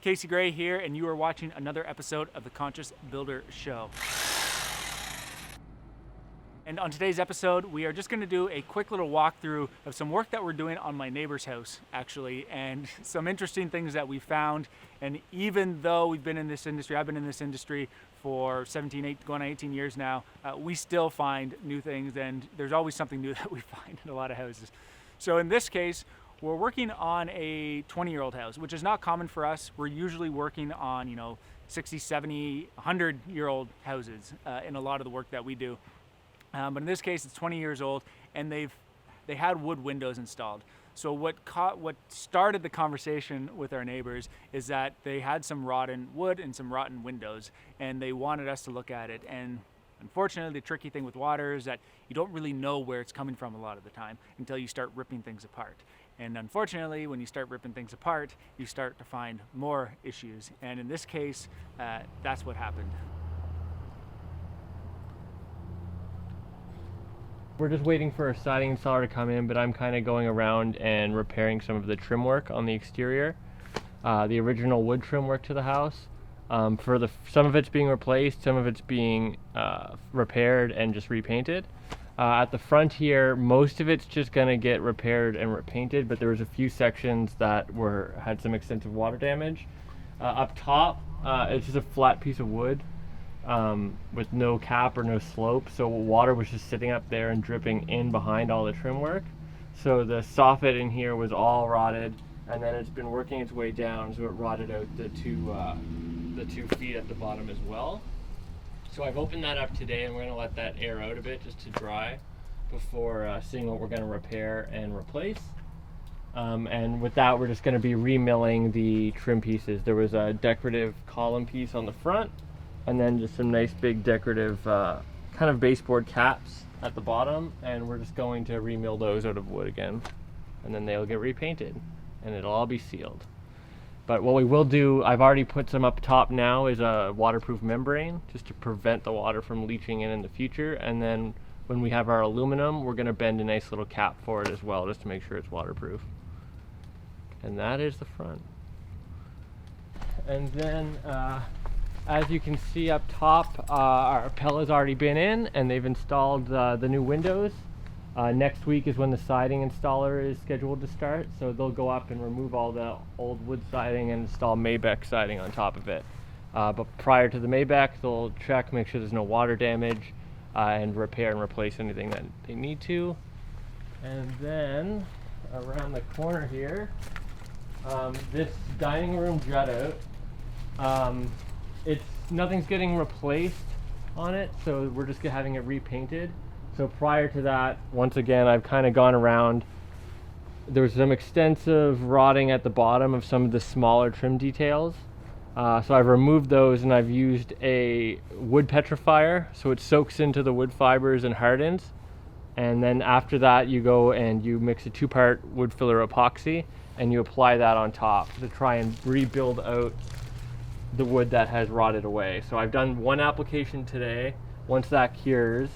Casey Gray here, and you are watching another episode of the Conscious Builder Show. And on today's episode, we are just going to do a quick little walkthrough of some work that we're doing on my neighbor's house, actually, and some interesting things that we found. And even though we've been in this industry, I've been in this industry for 17, going on 18 years now, we still find new things, and there's always something new that we find in a lot of houses. So in this case, we're working on a 20-year-old house, which is not common for us. We're usually working on, 60, 70, 100-year-old houses in a lot of the work that we do. But in this case, it's 20 years old, and they had wood windows installed. So what started the conversation with our neighbors is that they had some rotten wood and some rotten windows, and they wanted us to look at it. And unfortunately, the tricky thing with water is that you don't really know where it's coming from a lot of the time until you start ripping things apart. And unfortunately, when you start ripping things apart, you start to find more issues. And in this case, that's what happened. We're just waiting for a siding installer to come in, but I'm kind of going around and repairing some of the trim work on the exterior. The original wood trim work to the house. Some of it's being replaced, some of it's being repaired and just repainted. At the front here, most of it's just going to get repaired and repainted, but there was a few sections that had some extensive water damage. Up top, it's just a flat piece of wood with no cap or no slope, so water was just sitting up there and dripping in behind all the trim work. So the soffit in here was all rotted, and then it's been working its way down, so it rotted out the two feet at the bottom as well. So I've opened that up today, and we're going to let that air out a bit just to dry before seeing what we're going to repair and replace. And with that, we're just going to be remilling the trim pieces. There was a decorative column piece on the front, and then just some nice big decorative kind of baseboard caps at the bottom, and we're just going to remill those out of wood again, and then they'll get repainted, and it'll all be sealed. But what we will do, I've already put some up top now, is a waterproof membrane just to prevent the water from leaching in the future. And then when we have our aluminum, we're going to bend a nice little cap for it as well, just to make sure it's waterproof. And that is the front. And then as you can see up top, our Pella's already been in, and they've installed the new windows. Next week is when the siding installer is scheduled to start, so they'll go up and remove all the old wood siding and install Maybec siding on top of it. But prior to the Maybec, they'll check, make sure there's no water damage, and repair and replace anything that they need to. And then around the corner here, this dining room jut out, nothing's getting replaced on it, so we're just having it repainted. So prior to that, once again, I've kind of gone around. There was some extensive rotting at the bottom of some of the smaller trim details. So I've removed those, and I've used a wood petrifier, so it soaks into the wood fibers and hardens. And then after that, you go and you mix a 2-part wood filler epoxy, and you apply that on top to try and rebuild out the wood that has rotted away. So I've done one application today. Once that cures,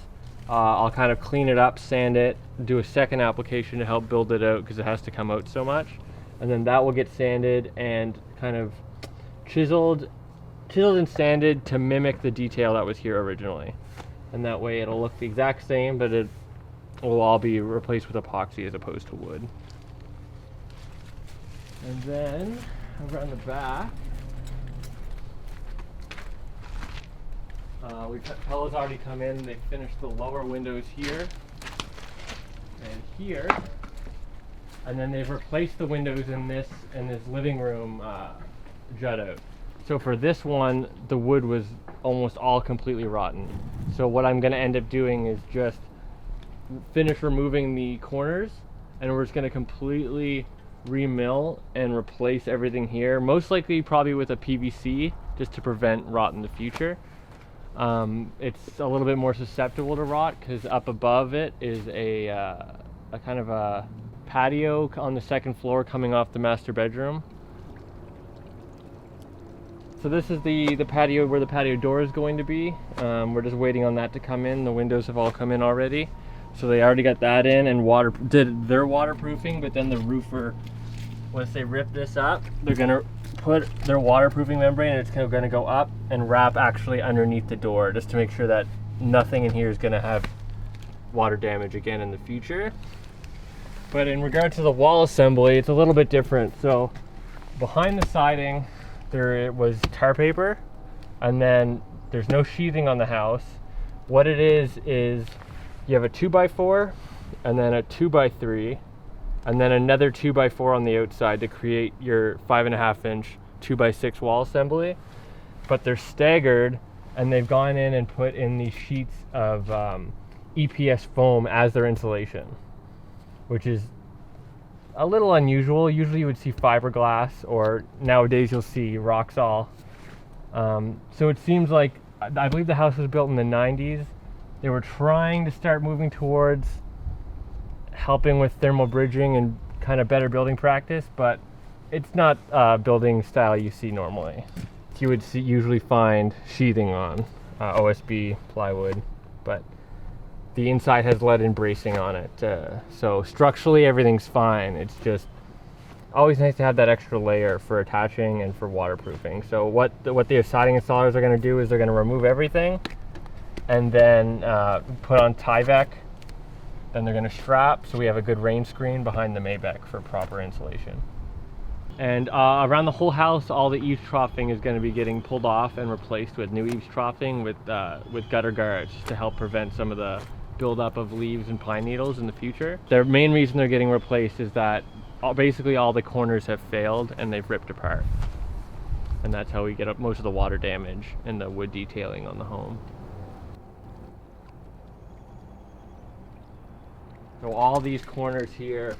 I'll kind of clean it up, sand it, do a second application to help build it out because it has to come out so much. And then that will get sanded and kind of chiseled and sanded to mimic the detail that was here originally. And that way it'll look the exact same, but it will all be replaced with epoxy as opposed to wood. And then over on the back, Pella's already come in. They finished the lower windows here and here, and then they've replaced the windows in this living room jut out. So for this one, the wood was almost all completely rotten. So what I'm going to end up doing is just finish removing the corners, and we're just going to completely remill and replace everything here. Most likely probably with a PVC, just to prevent rot in the future. It's a little bit more susceptible to rot because up above it is a kind of a patio on the second floor coming off the master bedroom. So this is the patio where the patio door is going to be. We're just waiting on that to come in. The windows have all come in already. So they already got that in and did their waterproofing, but then the roofer, once they rip this up, they're gonna put their waterproofing membrane, and it's going to go up and wrap actually underneath the door, just to make sure that nothing in here is going to have water damage again in the future. But in regard to the wall assembly, it's a little bit different. So behind the siding, there was tar paper, and then there's no sheathing on the house. What it is you have a 2x4, and then a 2x3, and then another 2x4 on the outside to create your 5.5 inch 2x6 wall assembly. But they're staggered, and they've gone in and put in these sheets of EPS foam as their insulation, which is a little unusual. Usually you would see fiberglass, or nowadays you'll see Roxol. So it seems like, I believe the house was built in the 90s. They were trying to start moving towards helping with thermal bridging and kind of better building practice, but it's not building style you see normally. You would usually find sheathing on OSB plywood, but the inside has lead and bracing on it. So structurally everything's fine. It's just always nice to have that extra layer for attaching and for waterproofing. So what the siding installers are going to do is they're going to remove everything and then put on Tyvek. Then they're going to strap, so we have a good rain screen behind the Maybach for proper insulation. And around the whole house, all the eaves troughing is going to be getting pulled off and replaced with new eaves troughing with gutter guards to help prevent some of the buildup of leaves and pine needles in the future. The main reason they're getting replaced is that basically all the corners have failed and they've ripped apart. And that's how we get up most of the water damage and the wood detailing on the home. So all these corners here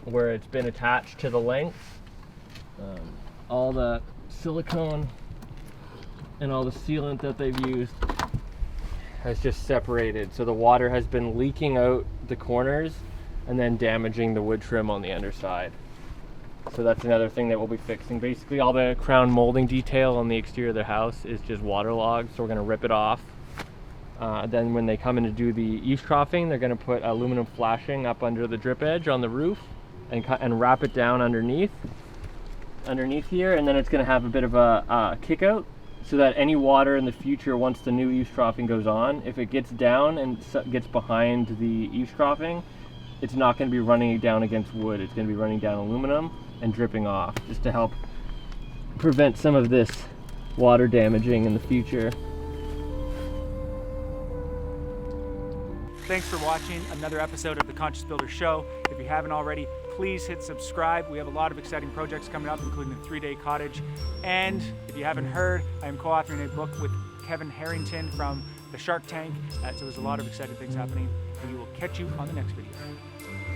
where it's been attached to the length, all the silicone and all the sealant that they've used has just separated. So the water has been leaking out the corners and then damaging the wood trim on the underside. So that's another thing that we'll be fixing. Basically all the crown molding detail on the exterior of the house is just waterlogged, so we're going to rip it off. Then when they come in to do the eaves troughing, they're going to put aluminum flashing up under the drip edge on the roof and wrap it down underneath here, and then it's going to have a bit of a kick out, so that any water in the future, once the new eaves troughing goes on, if it gets down and gets behind the eaves troughing, it's not going to be running down against wood. It's going to be running down aluminum and dripping off, just to help prevent some of this water damaging in the future. Thanks for watching another episode of the Conscious Builder Show. If you haven't already, please hit subscribe. We have a lot of exciting projects coming up, including the 3-day cottage. And if you haven't heard, I am co-authoring a book with Kevin Harrington from the Shark Tank. So there's a lot of exciting things happening, and we will catch you on the next video.